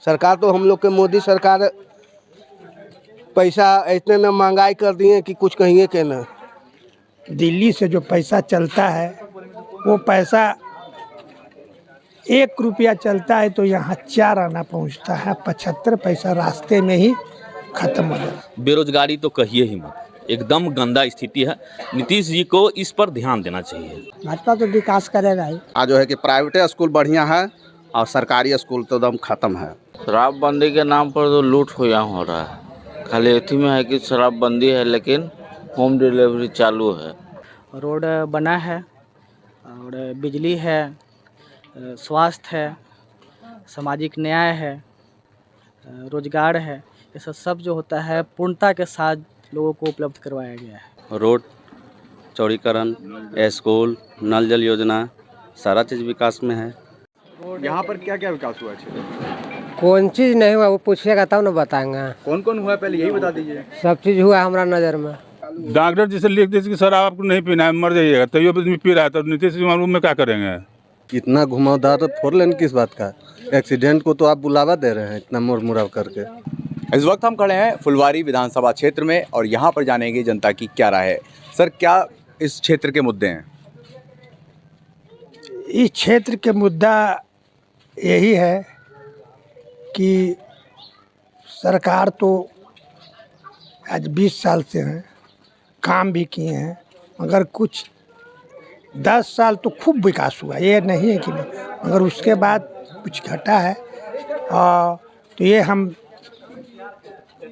सरकार तो हम लोग के मोदी सरकार पैसा इतने न महंगाई कर दिए कि कुछ कहिए के न। दिल्ली से जो पैसा चलता है वो पैसा 1 रुपया चलता है तो यहाँ 4 आना पहुँचता है, 75 पैसा रास्ते में ही खत्म हो जाता है। बेरोजगारी तो कहिए ही मत, एकदम गंदा स्थिति है। नीतीश जी को इस पर ध्यान देना चाहिए। भाजपा तो विकास करेगा ही। आज जो है कि प्राइवेट स्कूल बढ़िया है और सरकारी स्कूल तो एकदम खत्म है। शराबबंदी के नाम पर तो लूट हो रहा है। खाली एथी में है कि शराबबंदी है लेकिन होम डिलीवरी चालू है। रोड बना है और बिजली है, स्वास्थ्य है, सामाजिक न्याय है, रोजगार है, ये सब जो होता है पूर्णता के साथ लोगों को उपलब्ध करवाया गया है। रोड चौड़ीकरण, स्कूल, नल जल योजना, सारा चीज़ विकास में है। यहाँ पर क्या क्या विकास हुआ है? कौन चीज़ नहीं हुआ वो पूछिएगा तब ना बताएंगे। कौन कौन हुआ पहले यही बता दीजिए। सब चीज़ हुआ हमारा नज़र में। डॉक्टर जिसे लिख दे कि सर आपको नहीं पीना है, मर जाइएगा, तैयो आदमी पी रहा है, तो नीतीश कुमार में क्या करेंगे? इतना घुमावदार 4 लेन किस बात का? एक्सीडेंट को तो आप बुलावा दे रहे हैं इतना मोड़ मुड़ाव करके। इस वक्त हम खड़े हैं फुलवारी विधानसभा क्षेत्र में और यहाँ पर जानेंगे जनता की क्या राय है। सर, क्या इस क्षेत्र के मुद्दे हैं? इस क्षेत्र के मुद्दा यही है कि सरकार तो आज 20 साल से हैं, काम भी किए हैं, मगर कुछ 10 साल तो खूब विकास हुआ, ये नहीं है कि नहीं, मगर उसके बाद कुछ घटा है। और तो ये हम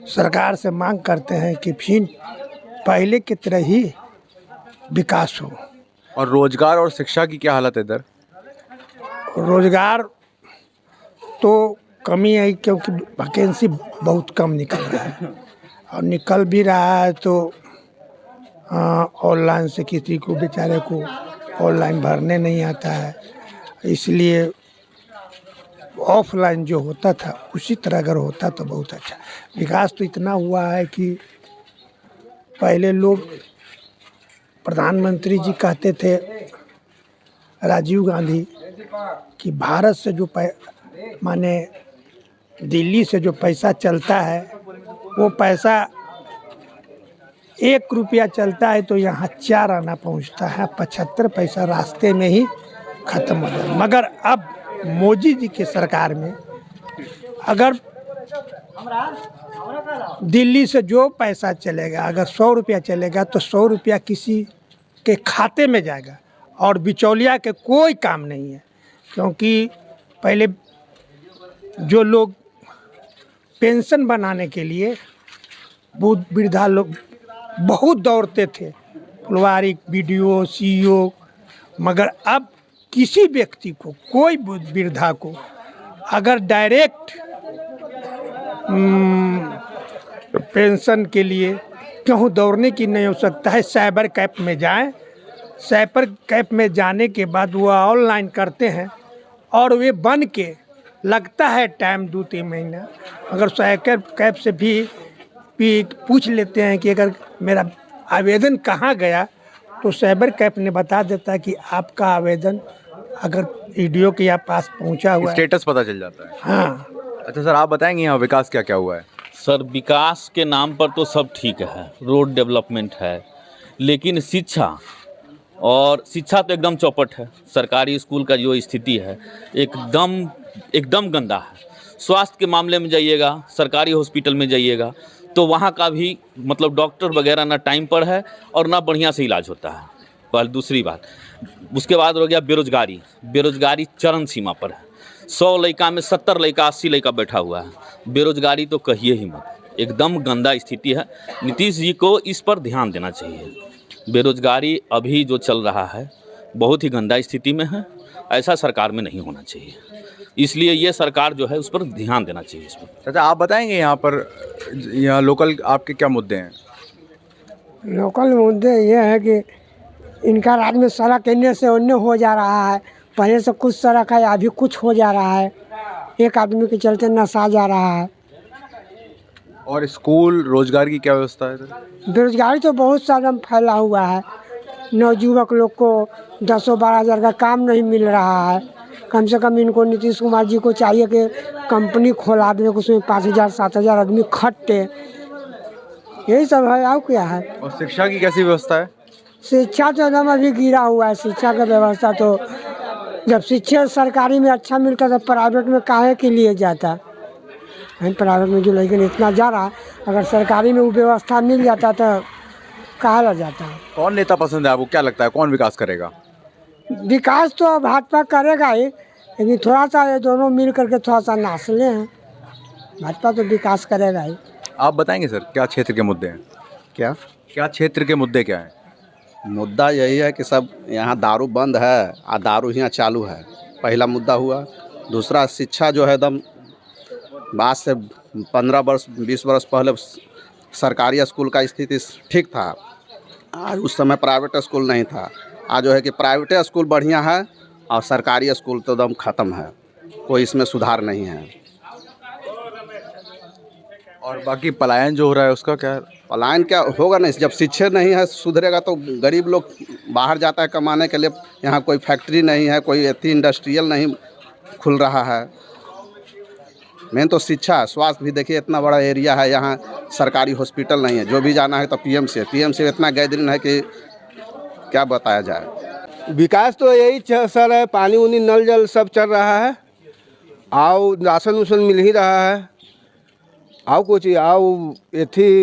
सरकार से मांग करते हैं कि फिर पहले की तरह ही विकास हो। और रोजगार और शिक्षा की क्या हालत है इधर? रोजगार तो कमी है क्योंकि वैकेंसी बहुत कम निकल रहा है और निकल भी रहा है तो ऑनलाइन से किसी को बेचारे को ऑनलाइन भरने नहीं आता है, इसलिए ऑफलाइन जो होता था उसी तरह अगर होता तो बहुत अच्छा। विकास तो इतना हुआ है कि पहले लोग प्रधानमंत्री जी कहते थे राजीव गांधी कि भारत से जो माने दिल्ली से जो पैसा चलता है वो पैसा 1 रुपया चलता है तो यहाँ 4 आना पहुँचता है, 75 पैसा रास्ते में ही खत्म हो जाता है। मगर अब मोदी जी के सरकार में अगर दिल्ली से जो पैसा चलेगा, अगर 100 रुपया चलेगा तो 100 रुपया किसी के खाते में जाएगा और बिचौलिया के कोई काम नहीं है। क्योंकि पहले जो लोग पेंशन बनाने के लिए वृद्धा लोग बहुत दौड़ते थे, फुलवारी BDO CEO, मगर अब किसी व्यक्ति को, कोई वृद्धा को अगर डायरेक्ट पेंशन के लिए कहीं दौड़ने की नहीं हो सकता है। साइबर कैफ में जाएं, साइबर कैफ में जाने के बाद वो ऑनलाइन करते हैं और वे बन के लगता है टाइम 2-3 महीना, अगर साइबर कैफ से भी पूछ लेते हैं कि अगर मेरा आवेदन कहाँ गया तो साइबर कैफ ने बता देता है कि आपका आवेदन अगर EDO के पास पहुँचा हुआ है, स्टेटस पता चल जाता है। हाँ। अच्छा सर, आप बताएंगे यहाँ विकास क्या क्या हुआ है? सर, विकास के नाम पर तो सब ठीक है, रोड डेवलपमेंट है, लेकिन शिक्षा तो एकदम चौपट है। सरकारी स्कूल का जो स्थिति है एकदम गंदा है। स्वास्थ्य के मामले में जाइएगा, सरकारी हॉस्पिटल में जाइएगा तो वहाँ का भी मतलब डॉक्टर वगैरह ना टाइम पर है और ना बढ़िया से इलाज होता है। पर दूसरी बात, उसके बाद हो गया बेरोजगारी चरम सीमा पर है। 100 लड़का में 70 लड़का 80 लड़का बैठा हुआ है। बेरोजगारी तो कहिए ही मत, एकदम गंदा स्थिति है। नीतीश जी को इस पर ध्यान देना चाहिए। बेरोजगारी अभी जो चल रहा है बहुत ही गंदा स्थिति में है, ऐसा सरकार में नहीं होना चाहिए, इसलिए ये सरकार जो है उस पर ध्यान देना चाहिए। इस पर अच्छा, आप बताएंगे यहाँ लोकल आपके क्या मुद्दे हैं? लोकल मुद्दे ये है कि इनका राज्य में सड़क इन्ने से उन्ने हो जा रहा है। पहले से कुछ सड़क है, अभी कुछ हो जा रहा है। एक आदमी के चलते नशा जा रहा है। और स्कूल, रोजगार की क्या व्यवस्था है? बेरोजगारी तो बहुत सारा फैला हुआ है। नवयुवक लोग को 10-12 हज़ार का काम नहीं मिल रहा है। कम से कम इनको नीतीश कुमार जी को चाहिए कि कंपनी खोला दे, उसमें 5,000 7,000 आदमी खटते। यही सब है, और क्या है। और शिक्षा की कैसी व्यवस्था है? शिक्षा तो एकदम अभी गिरा हुआ है। शिक्षा का व्यवस्था तो जब शिक्षा सरकारी में अच्छा मिलता तो प्राइवेट में काहे के लिए जाता है। प्राइवेट में जो लेकिन इतना जा रहा है, अगर सरकारी में वो व्यवस्था मिल जाता तो कहाँ ला जाता है। कौन नेता पसंद है आपको? क्या लगता है कौन विकास करेगा? विकास तो भाजपा करेगा ही, लेकिन थोड़ा सा ये दोनों मिल करके थोड़ा सा नासले हैं। भाजपा तो विकास करेगा ही। आप बताएंगे सर क्या क्षेत्र के मुद्दे हैं? क्या क्षेत्र के मुद्दे क्या हैं? मुद्दा यही है कि सब यहाँ दारू बंद है और दारू यहाँ चालू है, पहला मुद्दा हुआ। दूसरा, शिक्षा जो है एकदम बाद से 15 वर्ष 20 वर्ष पहले सरकारी स्कूल का स्थिति ठीक था, आज उस समय प्राइवेट स्कूल नहीं था। आज जो है कि प्राइवेट स्कूल बढ़िया है और सरकारी स्कूल तो एकदम ख़त्म है, कोई इसमें सुधार नहीं है। और बाकी पलायन जो हो रहा है उसका क्या? पलायन क्या होगा? नहीं, जब शिक्षा नहीं है सुधरेगा तो गरीब लोग बाहर जाता है कमाने के लिए। यहाँ कोई फैक्ट्री नहीं है, कोई ऐसी इंडस्ट्रियल नहीं खुल रहा है। मेन तो शिक्षा है। स्वास्थ्य भी देखिए, इतना बड़ा एरिया है, यहाँ सरकारी हॉस्पिटल नहीं है। जो भी जाना है तो पीएमसी इतना गैदरिंग है कि क्या बताया जाए। विकास तो यही सर है, पानी उनी नल जल सब चल रहा है, आओ राशन उसन मिल ही रहा है, आओ कुछ आओ एथी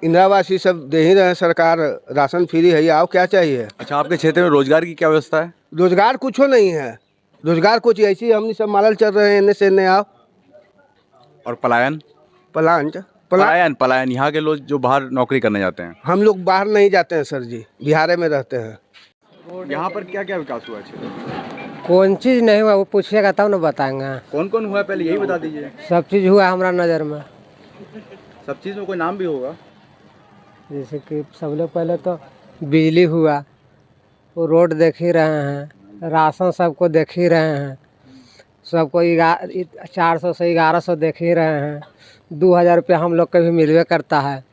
इंदिरावासी सब दे ही रहे हैं, सरकार राशन फ्री है, आओ क्या चाहिए। अच्छा, आपके क्षेत्र में रोजगार की क्या व्यवस्था है? रोजगार कुछ नहीं है, रोजगार कुछ ऐसी हमने सब मालल चल रहे हैं एने से एने आओ। और पलायन पलायन यहाँ के लोग जो बाहर नौकरी करने जाते हैं। हम लोग बाहर नहीं जाते हैं सर जी, बिहार में रहते हैं। यहाँ पर क्या क्या विकास हुआ है? कौन चीज़ नहीं हुआ वो पूछिएगा तब ना बताएंगे। कौन कौन हुआ है पहले यही बता दीजिए। सब चीज़ हुआ हमारा नज़र में। सब चीज़ में कोई नाम भी होगा? जैसे कि सब लोग पहले तो बिजली हुआ, वो रोड देख ही रहे हैं, राशन सबको देख ही रहे हैं, सबको 400 से 1100 देख ही रहे हैं, 2000 रुपया हम लोग के भी मिलवे करता है,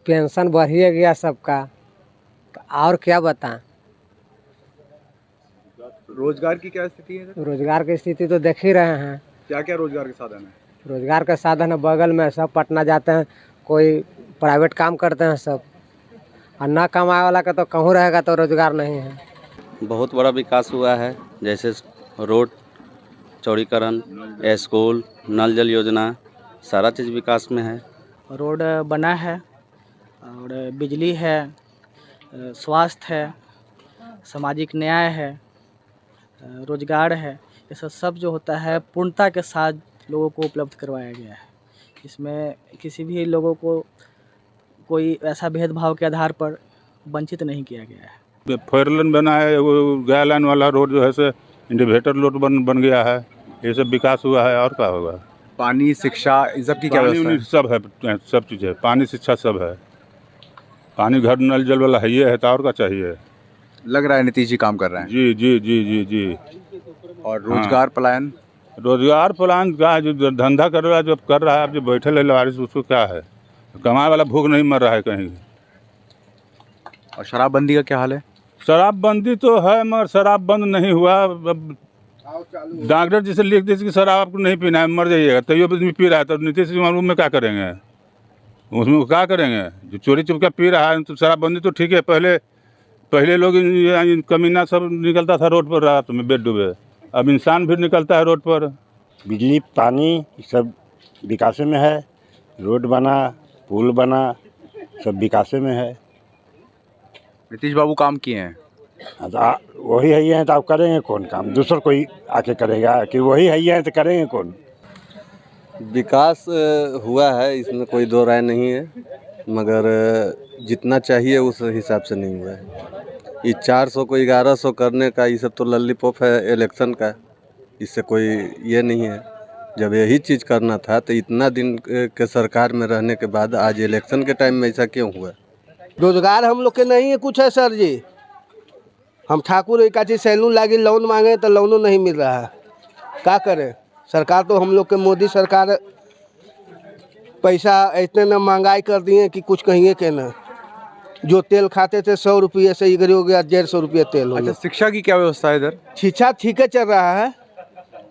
पेंशन बढ़िए गया सबका, और क्या बताएं। रोजगार की क्या स्थिति है? रोजगार की स्थिति तो देख ही रहे हैं। क्या क्या रोजगार के साधन है? रोजगार का साधन है बगल में, सब पटना जाते हैं, कोई प्राइवेट काम करते हैं सब, और ना कमाए वाला का तो कहूँ रहेगा तो रोजगार नहीं है। बहुत बड़ा विकास हुआ है, जैसे रोड चौड़ीकरण, स्कूल, नल जल योजना, सारा चीज़ विकास में है। रोड बना है और बिजली है, स्वास्थ्य है, सामाजिक न्याय है, रोजगार है, ये सब जो होता है पूर्णता के साथ लोगों को उपलब्ध करवाया गया है। इसमें किसी भी लोगों को कोई ऐसा भेदभाव के आधार पर वंचित नहीं किया गया है। 4 लेन बना है, वो गया लाइन वाला रोड जो है से इंडिकेटर रोड बन गया है, ये सब विकास हुआ है। और क्या होगा? पानी, शिक्षा, इन सब की क्या व्यवस्था है? सब है, सब चीज़ है, पानी शिक्षा सब है। पानी घर नल जल वाला है, ये है तो और क्या चाहिए। लग रहा है नीतीश जी काम कर रहे हैं। जी जी जी जी जी। और रोजगार पलायन? रोजगार प्लान क्या है, जो धंधा कर रहा है, जो कर रहा है, अब जो बैठे ले लारिश, उसको क्या है, कमाए वाला भूख नहीं मर रहा है कहीं। और शराबबंदी का क्या हाल है? शराबबंदी तो है, मगर शराब बंद नहीं हुआ। अब डॉक्टर जिसे लिख दीजिए कि शराब आपको नहीं पीना है, मर जाइएगा, तैयो आदमी पी रहा है, तो नीतीश कुमार में क्या करेंगे? उसमें क्या करेंगे? जो चोरी चुपका पी रहा है, तो शराबबंदी तो ठीक है। पहले लोग कमीना सब निकलता था रोड पर रात में बेड डूबे, अब इंसान भी निकलता है रोड पर। बिजली, पानी सब विकास में है, रोड बना, पुल बना, सब विकास में है। नीतीश बाबू काम किए हैं। वही है हैं तो आप करेंगे कौन काम? दूसरा कोई आके करेगा कि वही है हैं तो करेंगे कौन? विकास हुआ है, इसमें कोई दो राय नहीं है, मगर जितना चाहिए उस हिसाब से नहीं हुआ है। ये 400 को 1100 करने का ये सब तो लल्लीपॉप है इलेक्शन का, इससे कोई ये नहीं है। जब यही चीज़ करना था तो इतना दिन के सरकार में रहने के बाद आज इलेक्शन के टाइम में ऐसा क्यों हुआ? रोजगार हम लोग के नहीं है कुछ है सर जी। हम ठाकुर एक चीज सैलून लागी लोन मांगे तो लोनों नहीं मिल रहा है, क्या करें। सरकार तो हम लोग के मोदी सरकार पैसा इतने न महंगाई कर दिए कि कुछ कहिए के न। जो तेल खाते थे 100 रुपये से इधर हो गया 150 रुपये तेल हो अच्छा, गया। शिक्षा की क्या व्यवस्था है इधर? शिक्षा ठीक है चल रहा है।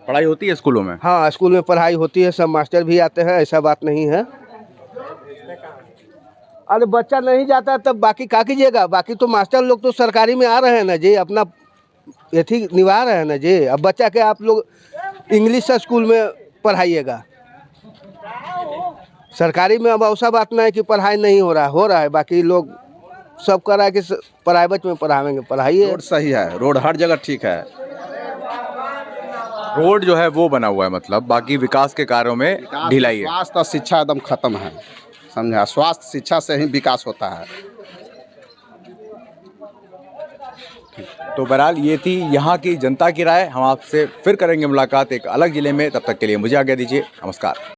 पढ़ाई होती है स्कूलों में? हाँ, स्कूल में पढ़ाई होती है, सब मास्टर भी आते हैं, ऐसा बात नहीं है। अरे बच्चा नहीं जाता तब बाकी क्या कीजिएगा? बाकी तो मास्टर लोग तो सरकारी में आ रहे हैं ना जी, अपना एथी निभा रहे हैं ना जी। अब बच्चा के आप लोग इंग्लिश स्कूल में पढ़ाइएगा, सरकारी में अब ऐसा बात नहीं है कि पढ़ाई नहीं हो रहा है। बाकी लोग सब कर रहा है कि प्राइवेट में पढ़ावेंगे, पढ़ाइए। रोड सही है, रोड हर जगह ठीक है। रोड जो है वो बना हुआ है, मतलब बाकी विकास के कार्यों में ढिलाई है। स्वास्थ्य और शिक्षा एकदम खत्म है, समझा। स्वास्थ्य शिक्षा से ही विकास होता है। तो बहरहाल ये थी यहाँ की जनता की राय। हम आपसे फिर करेंगे मुलाकात एक अलग जिले में, तब तक के लिए मुझे आज्ञा दीजिए। नमस्कार।